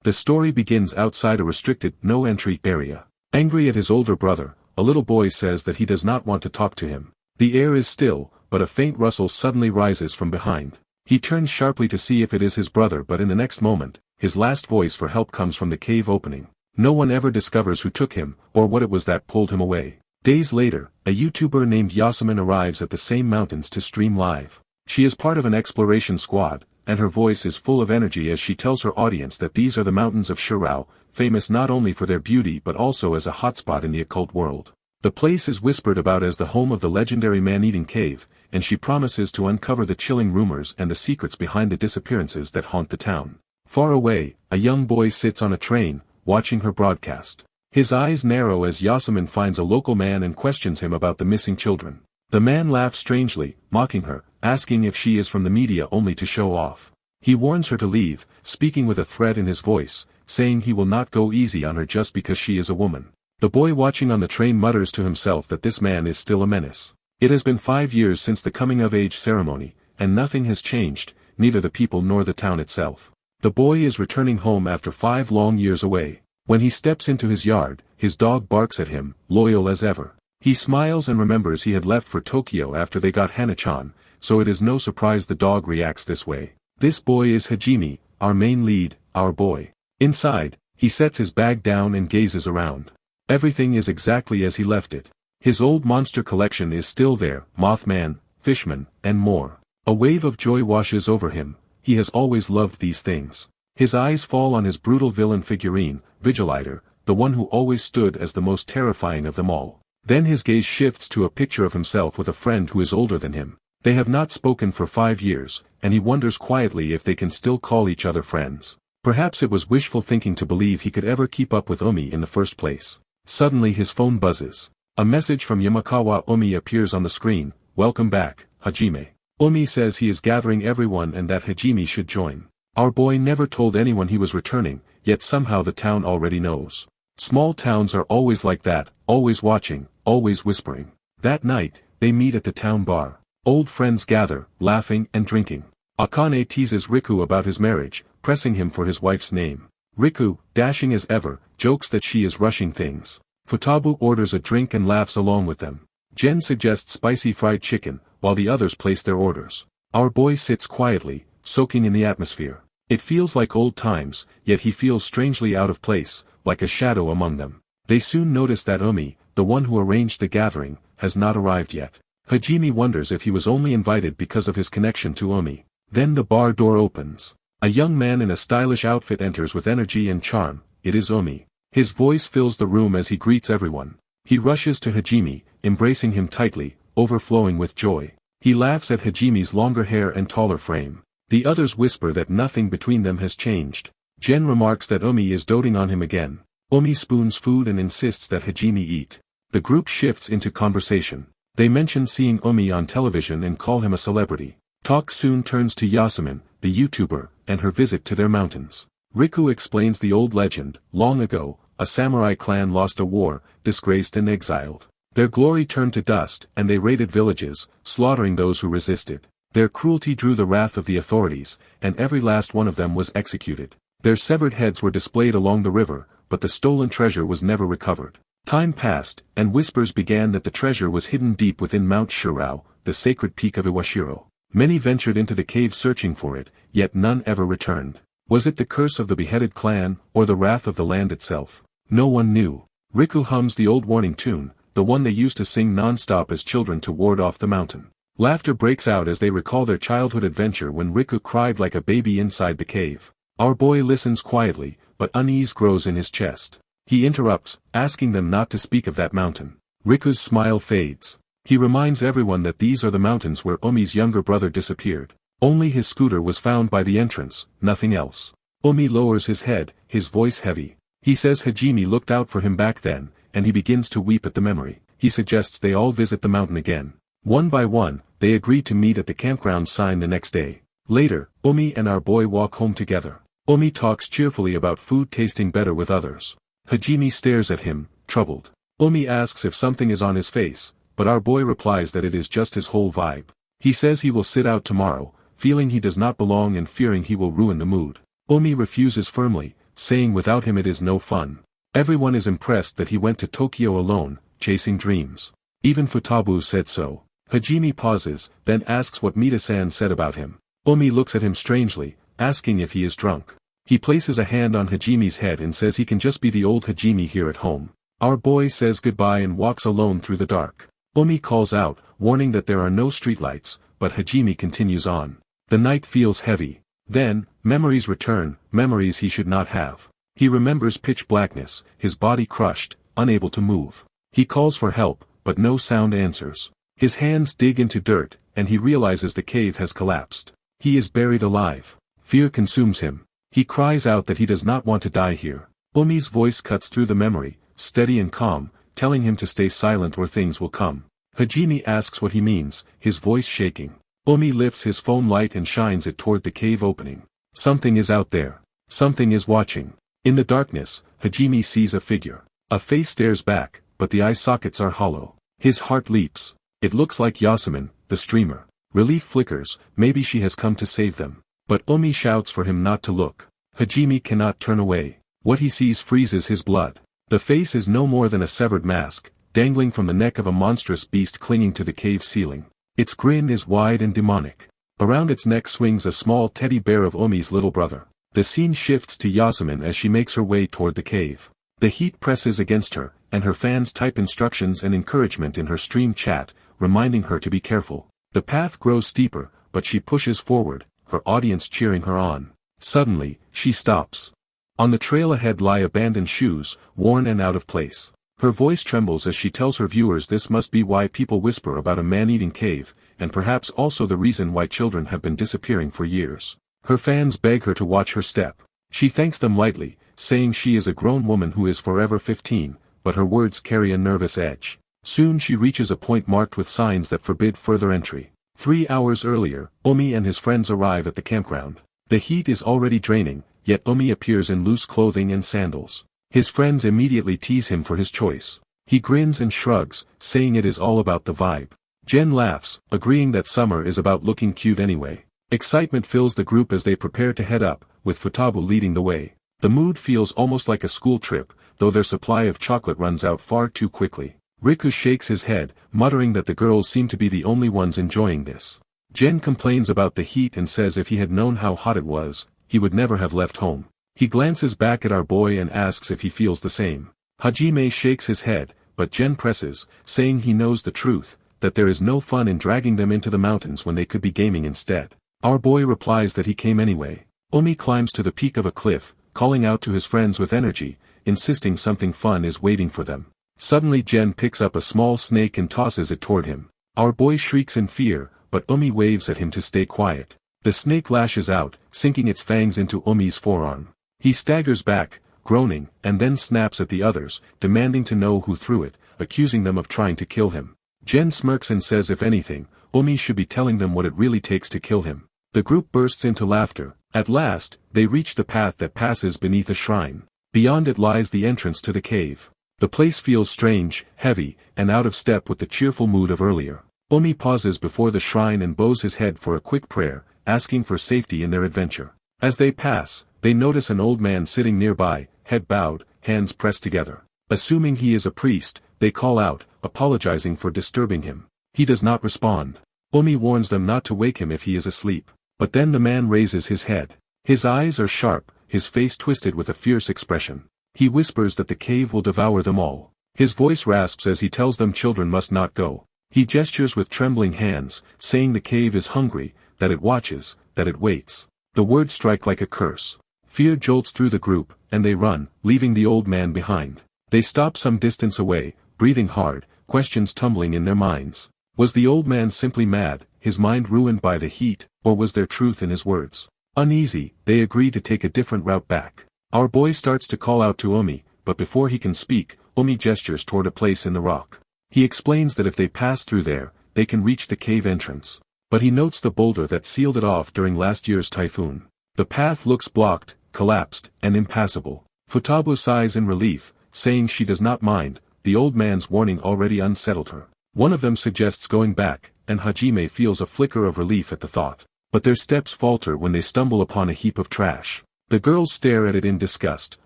The story begins outside a restricted, no-entry area. Angry at his older brother, a little boy says that he does not want to talk to him. The air is still, but a faint rustle suddenly rises from behind. He turns sharply to see if it is his brother, but in the next moment, his last voice for help comes from the cave opening. No one ever discovers who took him, or what it was that pulled him away. Days later, a YouTuber named Yasemin arrives at the same mountains to stream live. She is part of an exploration squad, and her voice is full of energy as she tells her audience that these are the mountains of Shirao, famous not only for their beauty but also as a hotspot in the occult world. The place is whispered about as the home of the legendary man-eating cave, and she promises to uncover the chilling rumors and the secrets behind the disappearances that haunt the town. Far away, a young boy sits on a train, watching her broadcast. His eyes narrow as Yasemin finds a local man and questions him about the missing children. The man laughs strangely, mocking her, asking if she is from the media only to show off. He warns her to leave, speaking with a threat in his voice, saying he will not go easy on her just because she is a woman. The boy watching on the train mutters to himself that this man is still a menace. It has been 5 years since the coming-of-age ceremony, and nothing has changed, neither the people nor the town itself. The boy is returning home after 5 long years away. When he steps into his yard, his dog barks at him, loyal as ever. He smiles and remembers he had left for Tokyo after they got Hana-chan, so it is no surprise the dog reacts this way. This boy is Hajime, our main lead, our boy. Inside, he sets his bag down and gazes around. Everything is exactly as he left it. His old monster collection is still there, Mothman, Fishman, and more. A wave of joy washes over him. He has always loved these things. His eyes fall on his brutal villain figurine, Vigilator, the one who always stood as the most terrifying of them all. Then his gaze shifts to a picture of himself with a friend who is older than him. They have not spoken for 5 years, and he wonders quietly if they can still call each other friends. Perhaps it was wishful thinking to believe he could ever keep up with Umi in the first place. Suddenly his phone buzzes. A message from Yamakawa Umi appears on the screen. Welcome back, Hajime. Umi says he is gathering everyone and that Hajime should join. Our boy never told anyone he was returning, yet somehow the town already knows. Small towns are always like that, always watching, always whispering. That night, they meet at the town bar. Old friends gather, laughing and drinking. Akane teases Riku about his marriage, pressing him for his wife's name. Riku, dashing as ever, jokes that she is rushing things. Futabu orders a drink and laughs along with them. Jen suggests spicy fried chicken, while the others place their orders. Our boy sits quietly, soaking in the atmosphere. It feels like old times, yet he feels strangely out of place, like a shadow among them. They soon notice that Umi, the one who arranged the gathering, has not arrived yet. Hajime wonders if he was only invited because of his connection to Umi. Then the bar door opens. A young man in a stylish outfit enters with energy and charm. It is Umi. His voice fills the room as he greets everyone. He rushes to Hajime, embracing him tightly, overflowing with joy. He laughs at Hajime's longer hair and taller frame. The others whisper that nothing between them has changed. Jen remarks that Umi is doting on him again. Umi spoons food and insists that Hajime eat. The group shifts into conversation. They mention seeing Umi on television and call him a celebrity. Talk soon turns to Yasemin, the YouTuber, and her visit to their mountains. Riku explains the old legend. Long ago, a samurai clan lost a war, disgraced and exiled. Their glory turned to dust, and they raided villages, slaughtering those who resisted. Their cruelty drew the wrath of the authorities, and every last one of them was executed. Their severed heads were displayed along the river, but the stolen treasure was never recovered. Time passed, and whispers began that the treasure was hidden deep within Mount Shirao, the sacred peak of Iwashiro. Many ventured into the cave searching for it, yet none ever returned. Was it the curse of the beheaded clan, or the wrath of the land itself? No one knew. Riku hums the old warning tune, the one they used to sing non-stop as children to ward off the mountain. Laughter breaks out as they recall their childhood adventure when Riku cried like a baby inside the cave. Our boy listens quietly, but unease grows in his chest. He interrupts, asking them not to speak of that mountain. Riku's smile fades. He reminds everyone that these are the mountains where Umi's younger brother disappeared. Only his scooter was found by the entrance, nothing else. Umi lowers his head, his voice heavy. He says Hajime looked out for him back then, and he begins to weep at the memory. He suggests they all visit the mountain again. One by one, they agree to meet at the campground sign the next day. Later, Umi and our boy walk home together. Umi talks cheerfully about food tasting better with others. Hajime stares at him, troubled. Umi asks if something is on his face, but our boy replies that it is just his whole vibe. He says he will sit out tomorrow, feeling he does not belong and fearing he will ruin the mood. Umi refuses firmly, saying without him it is no fun. Everyone is impressed that he went to Tokyo alone, chasing dreams. Even Futabu said so. Hajime pauses, then asks what Mita-san said about him. Omi looks at him strangely, asking if he is drunk. He places a hand on Hajime's head and says he can just be the old Hajime here at home. Our boy says goodbye and walks alone through the dark. Omi calls out, warning that there are no streetlights, but Hajime continues on. The night feels heavy. Then, memories return, memories he should not have. He remembers pitch blackness, his body crushed, unable to move. He calls for help, but no sound answers. His hands dig into dirt, and he realizes the cave has collapsed. He is buried alive. Fear consumes him. He cries out that he does not want to die here. Omi's voice cuts through the memory, steady and calm, telling him to stay silent or things will come. Hajime asks what he means, his voice shaking. Omi lifts his phone light and shines it toward the cave opening. Something is out there. Something is watching. In the darkness, Hajime sees a figure. A face stares back, but the eye sockets are hollow. His heart leaps. It looks like Yasmin, the streamer. Relief flickers, maybe she has come to save them. But Omi shouts for him not to look. Hajime cannot turn away. What he sees freezes his blood. The face is no more than a severed mask, dangling from the neck of a monstrous beast clinging to the cave ceiling. Its grin is wide and demonic. Around its neck swings a small teddy bear of Omi's little brother. The scene shifts to Yasmin as she makes her way toward the cave. The heat presses against her, and her fans type instructions and encouragement in her stream chat, reminding her to be careful. The path grows steeper, but she pushes forward, her audience cheering her on. Suddenly, she stops. On the trail ahead lie abandoned shoes, worn and out of place. Her voice trembles as she tells her viewers this must be why people whisper about a man-eating cave, and perhaps also the reason why children have been disappearing for years. Her fans beg her to watch her step. She thanks them lightly, saying she is a grown woman who is forever 15, but her words carry a nervous edge. Soon she reaches a point marked with signs that forbid further entry. 3 hours earlier, Omi and his friends arrive at the campground. The heat is already draining, yet Omi appears in loose clothing and sandals. His friends immediately tease him for his choice. He grins and shrugs, saying it is all about the vibe. Jen laughs, agreeing that summer is about looking cute anyway. Excitement fills the group as they prepare to head up, with Futabu leading the way. The mood feels almost like a school trip, though their supply of chocolate runs out far too quickly. Riku shakes his head, muttering that the girls seem to be the only ones enjoying this. Jen complains about the heat and says if he had known how hot it was, he would never have left home. He glances back at our boy and asks if he feels the same. Hajime shakes his head, but Jen presses, saying he knows the truth, that there is no fun in dragging them into the mountains when they could be gaming instead. Our boy replies that he came anyway. Omi climbs to the peak of a cliff, calling out to his friends with energy, insisting something fun is waiting for them. Suddenly Jen picks up a small snake and tosses it toward him. Our boy shrieks in fear, but Omi waves at him to stay quiet. The snake lashes out, sinking its fangs into Omi's forearm. He staggers back, groaning, and then snaps at the others, demanding to know who threw it, accusing them of trying to kill him. Jen smirks and says if anything, Omi should be telling them what it really takes to kill him. The group bursts into laughter. At last, they reach the path that passes beneath a shrine. Beyond it lies the entrance to the cave. The place feels strange, heavy, and out of step with the cheerful mood of earlier. Omi pauses before the shrine and bows his head for a quick prayer, asking for safety in their adventure. As they pass, they notice an old man sitting nearby, head bowed, hands pressed together. Assuming he is a priest, they call out, apologizing for disturbing him. He does not respond. Omi warns them not to wake him if he is asleep. But then the man raises his head. His eyes are sharp, his face twisted with a fierce expression. He whispers that the cave will devour them all. His voice rasps as he tells them children must not go. He gestures with trembling hands, saying the cave is hungry, that it watches, that it waits. The words strike like a curse. Fear jolts through the group, and they run, leaving the old man behind. They stop some distance away, breathing hard, questions tumbling in their minds. Was the old man simply mad, his mind ruined by the heat, or was there truth in his words? Uneasy, they agree to take a different route back. Our boy starts to call out to Omi, but before he can speak, Omi gestures toward a place in the rock. He explains that if they pass through there, they can reach the cave entrance. But he notes the boulder that sealed it off during last year's typhoon. The path looks blocked, collapsed, and impassable. Futabu sighs in relief, saying she does not mind, the old man's warning already unsettled her. One of them suggests going back, and Hajime feels a flicker of relief at the thought. But their steps falter when they stumble upon a heap of trash. The girls stare at it in disgust,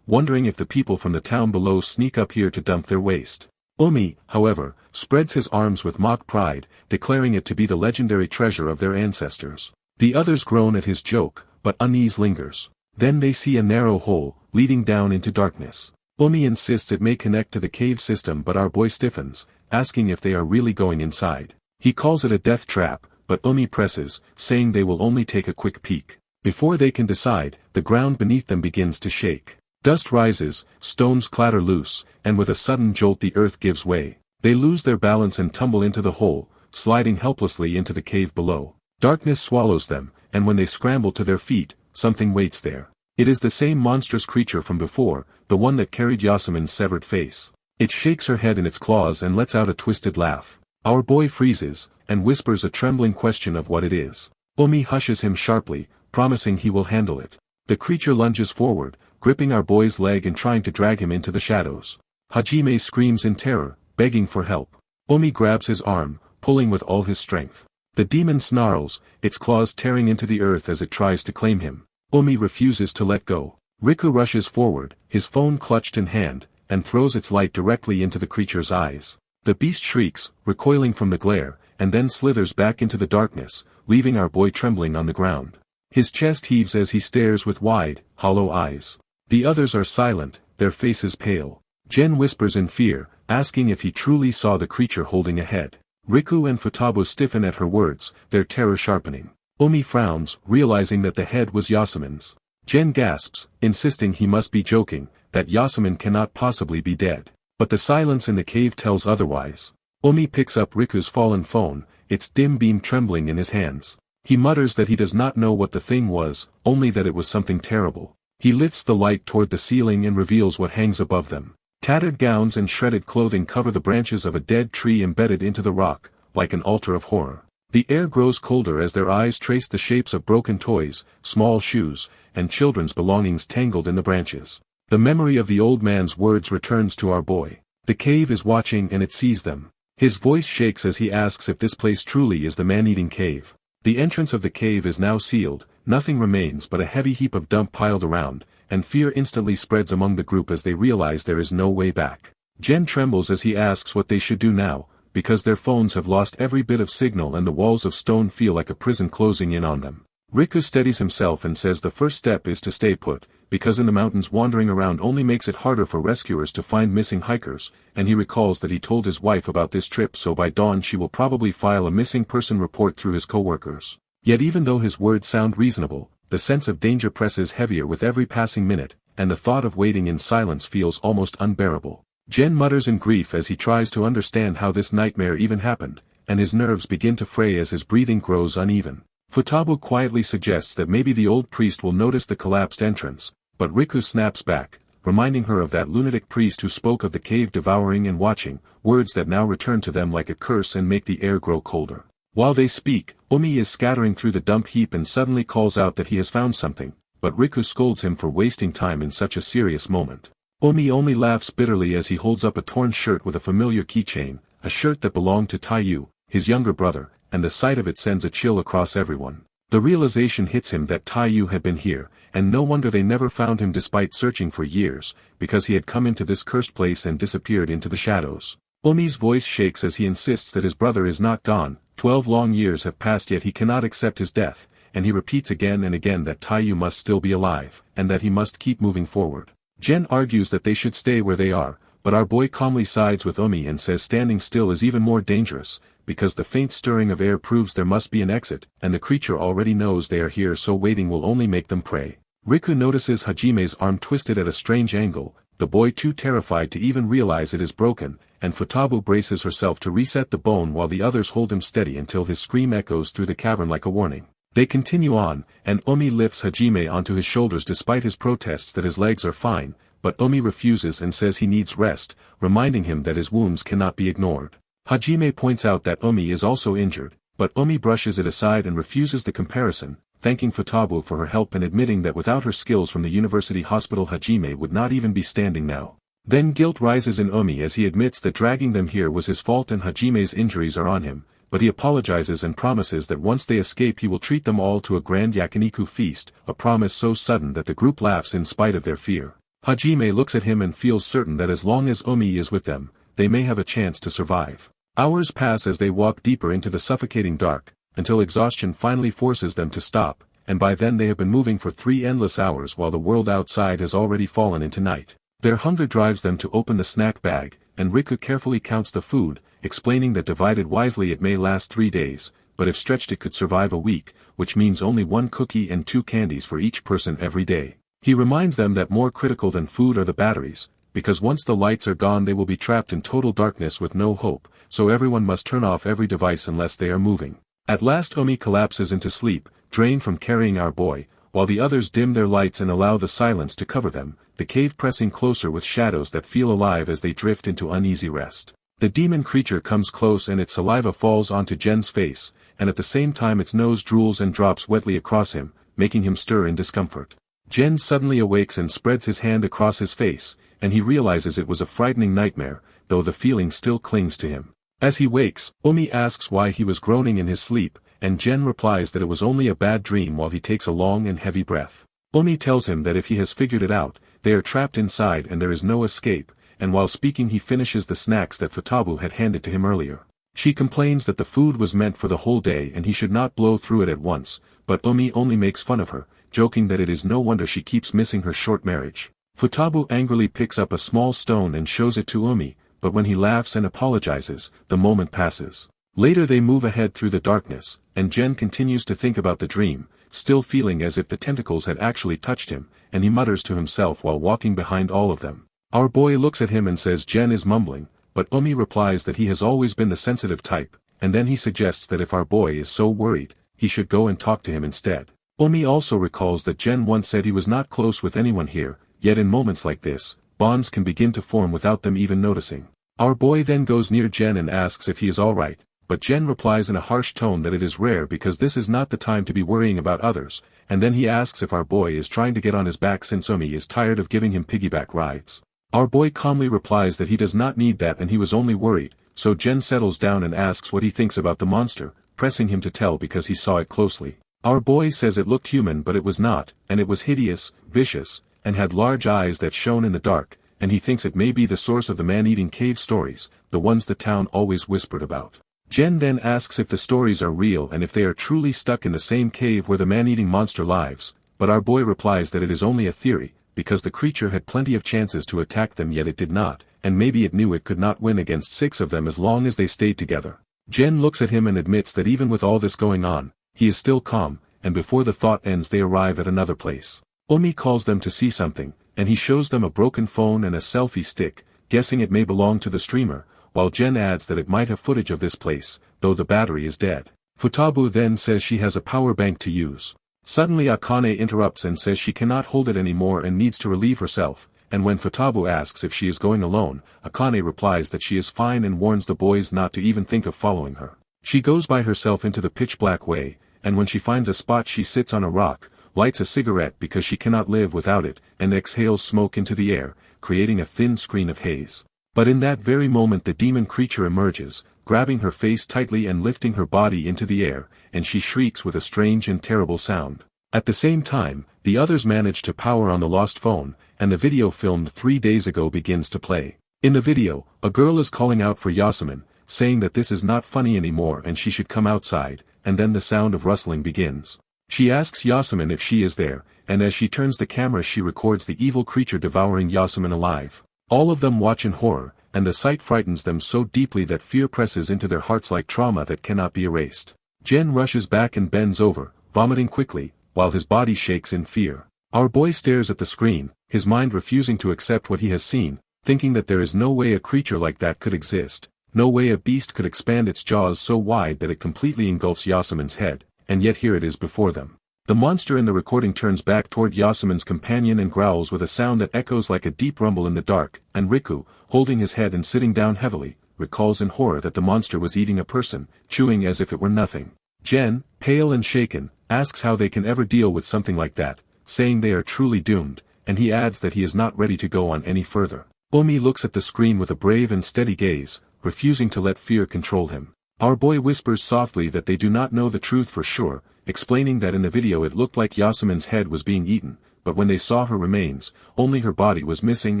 wondering if the people from the town below sneak up here to dump their waste. Umi, however, spreads his arms with mock pride, declaring it to be the legendary treasure of their ancestors. The others groan at his joke, but unease lingers. Then they see a narrow hole, leading down into darkness. Umi insists it may connect to the cave system, but our boy stiffens, asking if they are really going inside. He calls it a death trap, but Umi presses, saying they will only take a quick peek. Before they can decide, the ground beneath them begins to shake. Dust rises, stones clatter loose, and with a sudden jolt the earth gives way. They lose their balance and tumble into the hole, sliding helplessly into the cave below. Darkness swallows them, and when they scramble to their feet, something waits there. It is the same monstrous creature from before, the one that carried Yasumin's severed face. It shakes her head in its claws and lets out a twisted laugh. Our boy freezes, and whispers a trembling question of what it is. Umi hushes him sharply, promising he will handle it. The creature lunges forward, gripping our boy's leg and trying to drag him into the shadows. Hajime screams in terror, begging for help. Umi grabs his arm, pulling with all his strength. The demon snarls, its claws tearing into the earth as it tries to claim him. Umi refuses to let go. Riku rushes forward, his phone clutched in hand, and throws its light directly into the creature's eyes. The beast shrieks, recoiling from the glare, and then slithers back into the darkness, leaving our boy trembling on the ground. His chest heaves as he stares with wide, hollow eyes. The others are silent, their faces pale. Jen whispers in fear, asking if he truly saw the creature holding a head. Riku and Futaba stiffen at her words, their terror sharpening. Umi frowns, realizing that the head was Yasumin's. Jen gasps, insisting he must be joking, that Yasumin cannot possibly be dead. But the silence in the cave tells otherwise. Umi picks up Riku's fallen phone, its dim beam trembling in his hands. He mutters that he does not know what the thing was, only that it was something terrible. He lifts the light toward the ceiling and reveals what hangs above them. Tattered gowns and shredded clothing cover the branches of a dead tree embedded into the rock, like an altar of horror. The air grows colder as their eyes trace the shapes of broken toys, small shoes, and children's belongings tangled in the branches. The memory of the old man's words returns to our boy. The cave is watching and it sees them. His voice shakes as he asks if this place truly is the man-eating cave. The entrance of the cave is now sealed, nothing remains but a heavy heap of dump piled around, and fear instantly spreads among the group as they realize there is no way back. Jen trembles as he asks what they should do now, because their phones have lost every bit of signal and the walls of stone feel like a prison closing in on them. Riku steadies himself and says the first step is to stay put, because in the mountains wandering around only makes it harder for rescuers to find missing hikers, and he recalls that he told his wife about this trip, so by dawn she will probably file a missing person report through his co-workers. Yet even though his words sound reasonable, the sense of danger presses heavier with every passing minute, and the thought of waiting in silence feels almost unbearable. Jen mutters in grief as he tries to understand how this nightmare even happened, and his nerves begin to fray as his breathing grows uneven. Futaba quietly suggests that maybe the old priest will notice the collapsed entrance, but Riku snaps back, reminding her of that lunatic priest who spoke of the cave devouring and watching, words that now return to them like a curse and make the air grow colder. While they speak, Umi is scattering through the dump heap and suddenly calls out that he has found something, but Riku scolds him for wasting time in such a serious moment. Umi only laughs bitterly as he holds up a torn shirt with a familiar keychain, a shirt that belonged to Taiyu, his younger brother, and the sight of it sends a chill across everyone. The realization hits him that Taiyu had been here, and no wonder they never found him despite searching for years, because he had come into this cursed place and disappeared into the shadows. Umi's voice shakes as he insists that his brother is not gone. 12 long years have passed yet he cannot accept his death, and he repeats again and again that Taiyu must still be alive, and that he must keep moving forward. Jen argues that they should stay where they are, but our boy calmly sides with Umi and says standing still is even more dangerous, because the faint stirring of air proves there must be an exit, and the creature already knows they are here, so waiting will only make them prey. Riku notices Hajime's arm twisted at a strange angle, the boy too terrified to even realize it is broken, and Futaba braces herself to reset the bone while the others hold him steady until his scream echoes through the cavern like a warning. They continue on, and Umi lifts Hajime onto his shoulders despite his protests that his legs are fine, but Umi refuses and says he needs rest, reminding him that his wounds cannot be ignored. Hajime points out that Umi is also injured, but Umi brushes it aside and refuses the comparison, thanking Futaba for her help and admitting that without her skills from the university hospital Hajime would not even be standing now. Then guilt rises in Umi as he admits that dragging them here was his fault and Hajime's injuries are on him, but he apologizes and promises that once they escape he will treat them all to a grand yakiniku feast, a promise so sudden that the group laughs in spite of their fear. Hajime looks at him and feels certain that as long as Omi is with them, they may have a chance to survive. Hours pass as they walk deeper into the suffocating dark, until exhaustion finally forces them to stop, and by then they have been moving for 3 endless hours while the world outside has already fallen into night. Their hunger drives them to open the snack bag, and Riku carefully counts the food, explaining that divided wisely it may last 3 days, but if stretched it could survive a week, which means only 1 cookie and 2 candies for each person every day. He reminds them that more critical than food are the batteries, because once the lights are gone they will be trapped in total darkness with no hope, so everyone must turn off every device unless they are moving. At last Omi collapses into sleep, drained from carrying our boy, while the others dim their lights and allow the silence to cover them, the cave pressing closer with shadows that feel alive as they drift into uneasy rest. The demon creature comes close and its saliva falls onto Gen's face, and at the same time its nose drools and drops wetly across him, making him stir in discomfort. Gen suddenly awakes and spreads his hand across his face, and he realizes it was a frightening nightmare, though the feeling still clings to him. As he wakes, Omi asks why he was groaning in his sleep, and Gen replies that it was only a bad dream while he takes a long and heavy breath. Omi tells him that if he has figured it out, they are trapped inside and there is no escape, and while speaking he finishes the snacks that Futabu had handed to him earlier. She complains that the food was meant for the whole day and he should not blow through it at once, but Omi only makes fun of her, joking that it is no wonder she keeps missing her short marriage. Futabu angrily picks up a small stone and shows it to Omi, but when he laughs and apologizes, the moment passes. Later they move ahead through the darkness, and Gen continues to think about the dream, still feeling as if the tentacles had actually touched him, and he mutters to himself while walking behind all of them. Our boy looks at him and says Gen is mumbling, but Omi replies that he has always been the sensitive type, and then he suggests that if our boy is so worried, he should go and talk to him instead. Omi also recalls that Gen once said he was not close with anyone here, yet in moments like this, bonds can begin to form without them even noticing. Our boy then goes near Gen and asks if he is alright, but Gen replies in a harsh tone that it is rare because this is not the time to be worrying about others, and then he asks if our boy is trying to get on his back since Omi is tired of giving him piggyback rides. Our boy calmly replies that he does not need that and he was only worried, so Gen settles down and asks what he thinks about the monster, pressing him to tell because he saw it closely. Our boy says it looked human but it was not, and it was hideous, vicious, and had large eyes that shone in the dark, and he thinks it may be the source of the man-eating cave stories, the ones the town always whispered about. Gen then asks if the stories are real and if they are truly stuck in the same cave where the man-eating monster lives, but our boy replies that it is only a theory, because the creature had plenty of chances to attack them yet it did not, and maybe it knew it could not win against 6 of them as long as they stayed together. Gen looks at him and admits that even with all this going on, he is still calm, and before the thought ends they arrive at another place. Omi calls them to see something, and he shows them a broken phone and a selfie stick, guessing it may belong to the streamer, while Gen adds that it might have footage of this place, though the battery is dead. Futabu then says she has a power bank to use. Suddenly Akane interrupts and says she cannot hold it anymore and needs to relieve herself, and when Futabu asks if she is going alone, Akane replies that she is fine and warns the boys not to even think of following her. She goes by herself into the pitch-black way, and when she finds a spot she sits on a rock, lights a cigarette because she cannot live without it, and exhales smoke into the air, creating a thin screen of haze. But in that very moment the demon creature emerges, grabbing her face tightly and lifting her body into the air, and she shrieks with a strange and terrible sound. At the same time, the others manage to power on the lost phone, and the video filmed 3 days ago begins to play. In the video, a girl is calling out for Yasmin, saying that this is not funny anymore and she should come outside, and then the sound of rustling begins. She asks Yasmin if she is there, and as she turns the camera she records the evil creature devouring Yasmin alive. All of them watch in horror, and the sight frightens them so deeply that fear presses into their hearts like trauma that cannot be erased. Gen rushes back and bends over, vomiting quickly, while his body shakes in fear. Our boy stares at the screen, his mind refusing to accept what he has seen, thinking that there is no way a creature like that could exist, no way a beast could expand its jaws so wide that it completely engulfs Yasmin's head, and yet here it is before them. The monster in the recording turns back toward Yasmin's companion and growls with a sound that echoes like a deep rumble in the dark, and Riku, holding his head and sitting down heavily, recalls in horror that the monster was eating a person, chewing as if it were nothing. Gen, pale and shaken, asks how they can ever deal with something like that, saying they are truly doomed, and he adds that he is not ready to go on any further. Omi looks at the screen with a brave and steady gaze, refusing to let fear control him. Our boy whispers softly that they do not know the truth for sure, explaining that in the video it looked like Yasumin's head was being eaten, but when they saw her remains, only her body was missing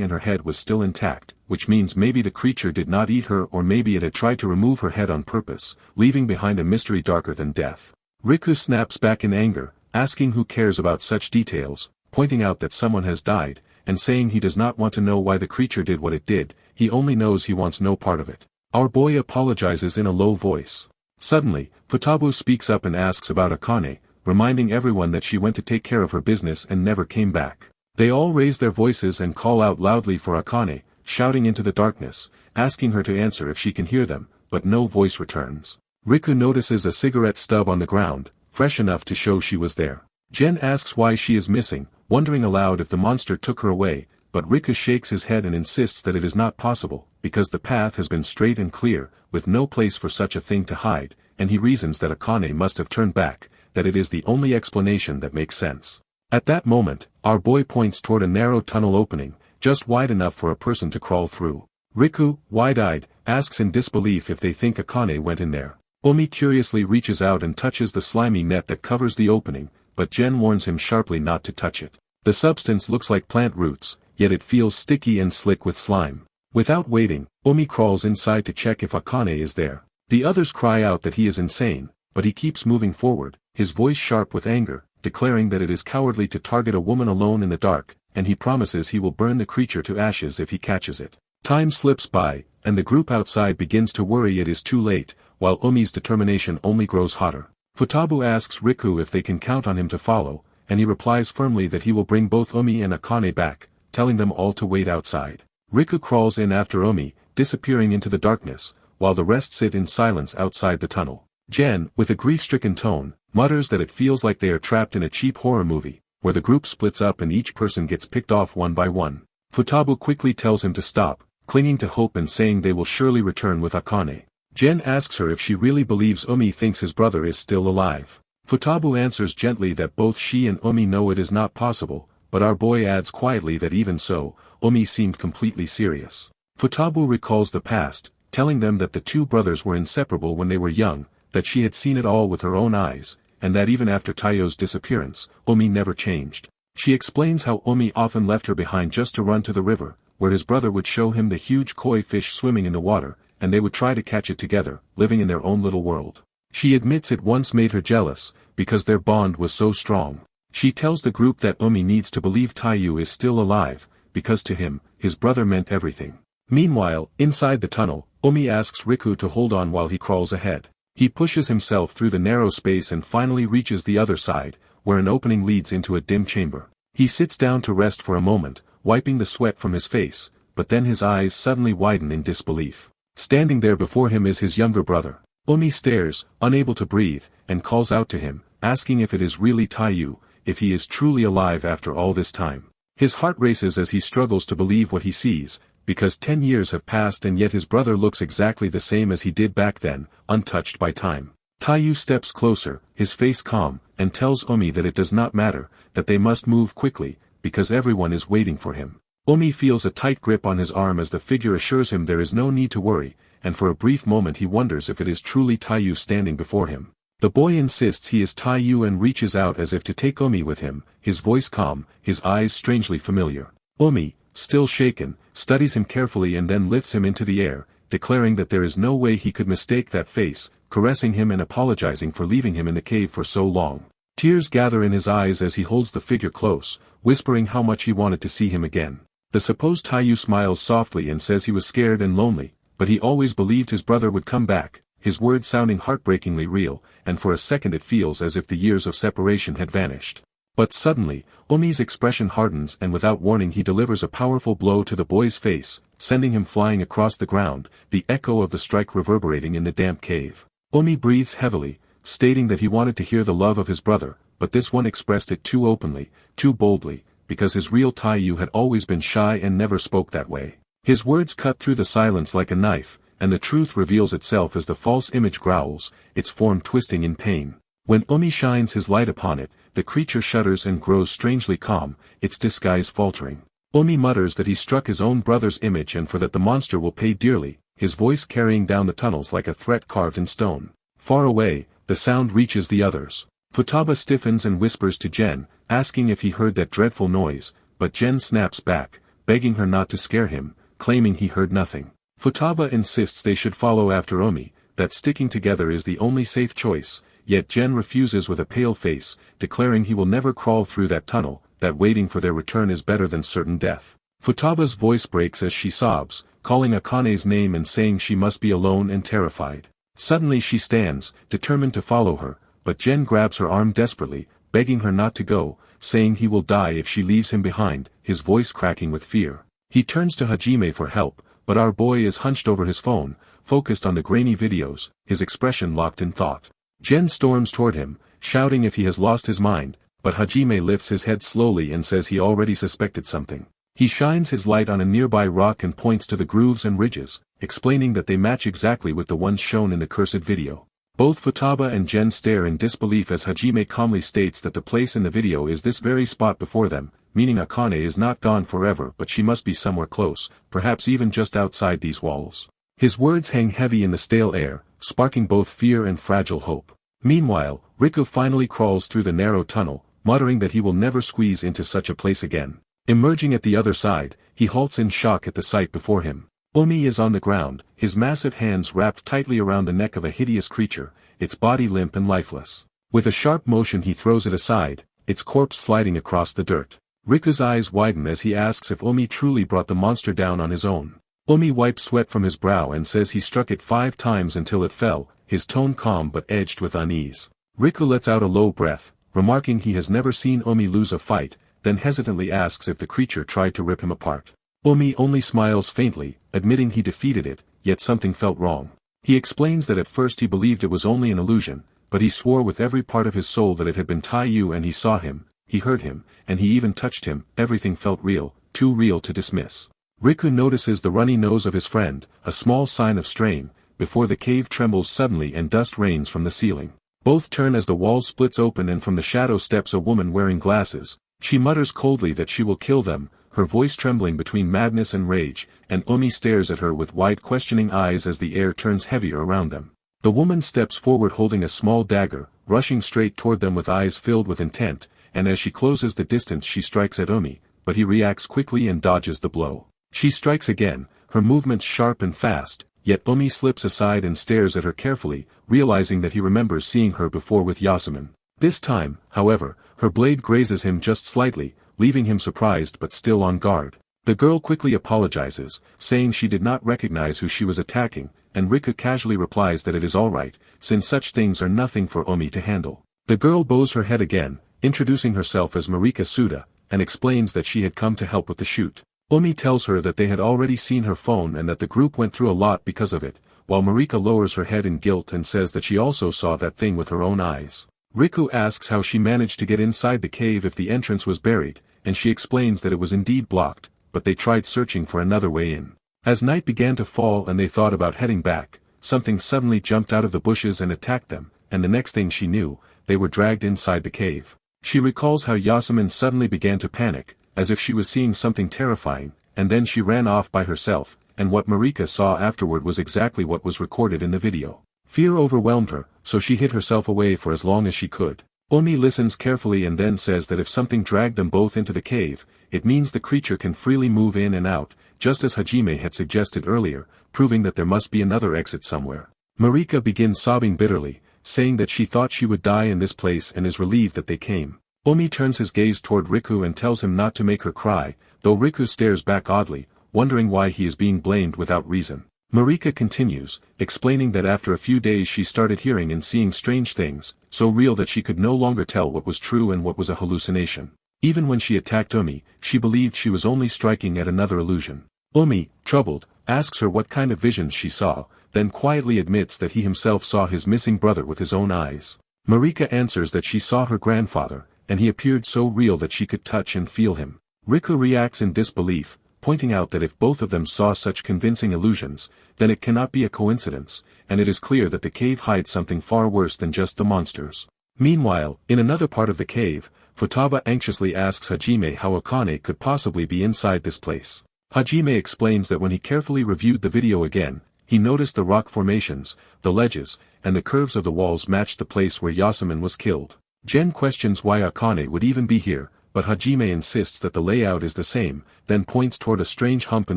and her head was still intact, which means maybe the creature did not eat her or maybe it had tried to remove her head on purpose, leaving behind a mystery darker than death. Riku snaps back in anger, asking who cares about such details, pointing out that someone has died, and saying he does not want to know why the creature did what it did, he only knows he wants no part of it. Our boy apologizes in a low voice. Suddenly, Futabu speaks up and asks about Akane, reminding everyone that she went to take care of her business and never came back. They all raise their voices and call out loudly for Akane, shouting into the darkness, asking her to answer if she can hear them, but no voice returns. Riku notices a cigarette stub on the ground, fresh enough to show she was there. Jen asks why she is missing, wondering aloud if the monster took her away, but Riku shakes his head and insists that it is not possible, because the path has been straight and clear, with no place for such a thing to hide, and he reasons that Akane must have turned back, that it is the only explanation that makes sense. At that moment, our boy points toward a narrow tunnel opening, just wide enough for a person to crawl through. Riku, wide-eyed, asks in disbelief if they think Akane went in there. Omi curiously reaches out and touches the slimy net that covers the opening, but Jen warns him sharply not to touch it. The substance looks like plant roots, yet it feels sticky and slick with slime. Without waiting, Omi crawls inside to check if Akane is there. The others cry out that he is insane, but he keeps moving forward, his voice sharp with anger, declaring that it is cowardly to target a woman alone in the dark, and he promises he will burn the creature to ashes if he catches it. Time slips by, and the group outside begins to worry it is too late, while Omi's determination only grows hotter. Futabu asks Riku if they can count on him to follow, and he replies firmly that he will bring both Omi and Akane back, telling them all to wait outside. Riku crawls in after Omi, disappearing into the darkness, while the rest sit in silence outside the tunnel. Jen, with a grief-stricken tone, mutters that it feels like they are trapped in a cheap horror movie, where the group splits up and each person gets picked off one by one. Futabu quickly tells him to stop, clinging to hope and saying they will surely return with Akane. Jen asks her if she really believes Omi thinks his brother is still alive. Futabu answers gently that both she and Omi know it is not possible, but our boy adds quietly that even so, Omi seemed completely serious. Futabu recalls the past, telling them that the two brothers were inseparable when they were young, that she had seen it all with her own eyes, and that even after Taiyo's disappearance, Omi never changed. She explains how Omi often left her behind just to run to the river, where his brother would show him the huge koi fish swimming in the water, and they would try to catch it together, living in their own little world. She admits it once made her jealous, because their bond was so strong. She tells the group that Omi needs to believe Taiyu is still alive, because to him, his brother meant everything. Meanwhile, inside the tunnel, Omi asks Riku to hold on while he crawls ahead. He pushes himself through the narrow space and finally reaches the other side, where an opening leads into a dim chamber. He sits down to rest for a moment, wiping the sweat from his face, but then his eyes suddenly widen in disbelief. Standing there before him is his younger brother. Omi stares, unable to breathe, and calls out to him, asking if it is really Taiyu, if he is truly alive after all this time. His heart races as he struggles to believe what he sees, because 10 years have passed and yet his brother looks exactly the same as he did back then, untouched by time. Taiyu steps closer, his face calm, and tells Omi that it does not matter, that they must move quickly, because everyone is waiting for him. Omi feels a tight grip on his arm as the figure assures him there is no need to worry, and for a brief moment he wonders if it is truly Taiyu standing before him. The boy insists he is Taiyu and reaches out as if to take Omi with him, his voice calm, his eyes strangely familiar. Omi, still shaken, studies him carefully and then lifts him into the air, declaring that there is no way he could mistake that face, caressing him and apologizing for leaving him in the cave for so long. Tears gather in his eyes as he holds the figure close, whispering how much he wanted to see him again. The supposed Taiyu smiles softly and says he was scared and lonely, but he always believed his brother would come back, his words sounding heartbreakingly real, and for a second it feels as if the years of separation had vanished. But suddenly, Omi's expression hardens and without warning he delivers a powerful blow to the boy's face, sending him flying across the ground, the echo of the strike reverberating in the damp cave. Omi breathes heavily, stating that he wanted to hear the love of his brother, but this one expressed it too openly, too boldly, because his real Taiyu had always been shy and never spoke that way. His words cut through the silence like a knife, and the truth reveals itself as the false image growls, its form twisting in pain. When Omi shines his light upon it, the creature shudders and grows strangely calm, its disguise faltering. Omi mutters that he struck his own brother's image and for that the monster will pay dearly, his voice carrying down the tunnels like a threat carved in stone. Far away, the sound reaches the others. Futaba stiffens and whispers to Gen, asking if he heard that dreadful noise, but Gen snaps back, begging her not to scare him, claiming he heard nothing. Futaba insists they should follow after Omi, that sticking together is the only safe choice, yet Gen refuses with a pale face, declaring he will never crawl through that tunnel, that waiting for their return is better than certain death. Futaba's voice breaks as she sobs, calling Akane's name and saying she must be alone and terrified. Suddenly she stands, determined to follow her, but Gen grabs her arm desperately, begging her not to go, saying he will die if she leaves him behind, his voice cracking with fear. He turns to Hajime for help, but our boy is hunched over his phone, focused on the grainy videos, his expression locked in thought. Gen storms toward him, shouting if he has lost his mind, but Hajime lifts his head slowly and says he already suspected something. He shines his light on a nearby rock and points to the grooves and ridges, explaining that they match exactly with the ones shown in the cursed video. Both Futaba and Gen stare in disbelief as Hajime calmly states that the place in the video is this very spot before them, meaning Akane is not gone forever but she must be somewhere close, perhaps even just outside these walls. His words hang heavy in the stale air, sparking both fear and fragile hope. Meanwhile, Riku finally crawls through the narrow tunnel, muttering that he will never squeeze into such a place again. Emerging at the other side, he halts in shock at the sight before him. Omi is on the ground, his massive hands wrapped tightly around the neck of a hideous creature, its body limp and lifeless. With a sharp motion he throws it aside, its corpse sliding across the dirt. Riku's eyes widen as he asks if Omi truly brought the monster down on his own. Omi wipes sweat from his brow and says he struck it 5 times until it fell, his tone calm but edged with unease. Riku lets out a low breath, remarking he has never seen Omi lose a fight, then hesitantly asks if the creature tried to rip him apart. Omi only smiles faintly, admitting he defeated it, yet something felt wrong. He explains that at first he believed it was only an illusion, but he swore with every part of his soul that it had been Taiyu and he saw him, he heard him, and he even touched him. Everything felt real, too real to dismiss. Riku notices the runny nose of his friend, a small sign of strain, before the cave trembles suddenly and dust rains from the ceiling. Both turn as the wall splits open and from the shadow steps a woman wearing glasses. She mutters coldly that she will kill them, her voice trembling between madness and rage, and Omi stares at her with wide questioning eyes as the air turns heavier around them. The woman steps forward holding a small dagger, rushing straight toward them with eyes filled with intent, and as she closes the distance she strikes at Omi, but he reacts quickly and dodges the blow. She strikes again, her movements sharp and fast, yet Omi slips aside and stares at her carefully, realizing that he remembers seeing her before with Yasmin. This time, however, her blade grazes him just slightly, leaving him surprised but still on guard. The girl quickly apologizes, saying she did not recognize who she was attacking, and Riku casually replies that it is alright, since such things are nothing for Omi to handle. The girl bows her head again, introducing herself as Marika Suda, and explains that she had come to help with the shoot. Omi tells her that they had already seen her phone and that the group went through a lot because of it, while Marika lowers her head in guilt and says that she also saw that thing with her own eyes. Riku asks how she managed to get inside the cave if the entrance was buried, and she explains that it was indeed blocked, but they tried searching for another way in. As night began to fall and they thought about heading back, something suddenly jumped out of the bushes and attacked them, and the next thing she knew, they were dragged inside the cave. She recalls how Yasmin suddenly began to panic, as if she was seeing something terrifying, and then she ran off by herself, and what Marika saw afterward was exactly what was recorded in the video. Fear overwhelmed her, so she hid herself away for as long as she could. Omi listens carefully and then says that if something dragged them both into the cave, it means the creature can freely move in and out, just as Hajime had suggested earlier, proving that there must be another exit somewhere. Marika begins sobbing bitterly, saying that she thought she would die in this place and is relieved that they came. Omi turns his gaze toward Riku and tells him not to make her cry, though Riku stares back oddly, wondering why he is being blamed without reason. Marika continues, explaining that after a few days she started hearing and seeing strange things, so real that she could no longer tell what was true and what was a hallucination. Even when she attacked Omi, she believed she was only striking at another illusion. Omi, troubled, asks her what kind of visions she saw, then quietly admits that he himself saw his missing brother with his own eyes. Marika answers that she saw her grandfather, and he appeared so real that she could touch and feel him. Riku reacts in disbelief, pointing out that if both of them saw such convincing illusions, then it cannot be a coincidence, and it is clear that the cave hides something far worse than just the monsters. Meanwhile, in another part of the cave, Futaba anxiously asks Hajime how Akane could possibly be inside this place. Hajime explains that when he carefully reviewed the video again, he noticed the rock formations, the ledges, and the curves of the walls matched the place where Yasemin was killed. Jen questions why Akane would even be here, but Hajime insists that the layout is the same, then points toward a strange hump in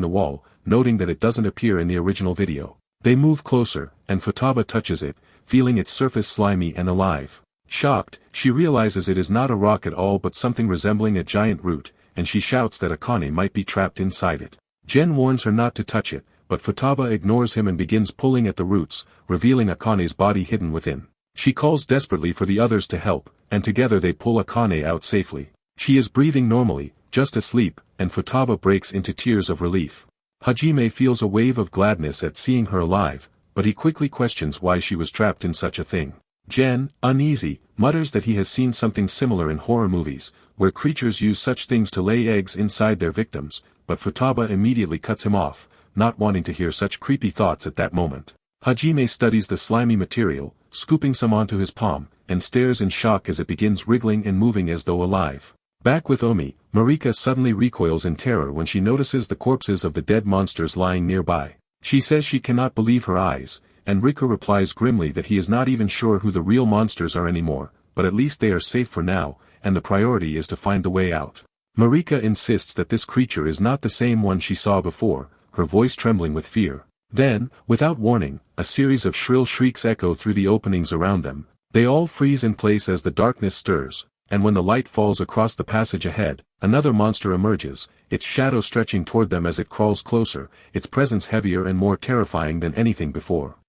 the wall, noting that it doesn't appear in the original video. They move closer, and Futaba touches it, feeling its surface slimy and alive. Shocked, she realizes it is not a rock at all but something resembling a giant root, and she shouts that Akane might be trapped inside it. Jen warns her not to touch it, but Futaba ignores him and begins pulling at the roots, revealing Akane's body hidden within. She calls desperately for the others to help, and together they pull Akane out safely. She is breathing normally, just asleep, and Futaba breaks into tears of relief. Hajime feels a wave of gladness at seeing her alive, but he quickly questions why she was trapped in such a thing. Jen, uneasy, mutters that he has seen something similar in horror movies, where creatures use such things to lay eggs inside their victims, but Futaba immediately cuts him off, not wanting to hear such creepy thoughts at that moment. Hajime studies the slimy material, scooping some onto his palm, and stares in shock as it begins wriggling and moving as though alive. Back with Omi, Marika suddenly recoils in terror when she notices the corpses of the dead monsters lying nearby. She says she cannot believe her eyes, and Rika replies grimly that he is not even sure who the real monsters are anymore, but at least they are safe for now, and the priority is to find the way out. Marika insists that this creature is not the same one she saw before, her voice trembling with fear. Then, without warning, a series of shrill shrieks echo through the openings around them. They all freeze in place as the darkness stirs, and when the light falls across the passage ahead, another monster emerges, its shadow stretching toward them as it crawls closer, its presence heavier and more terrifying than anything before.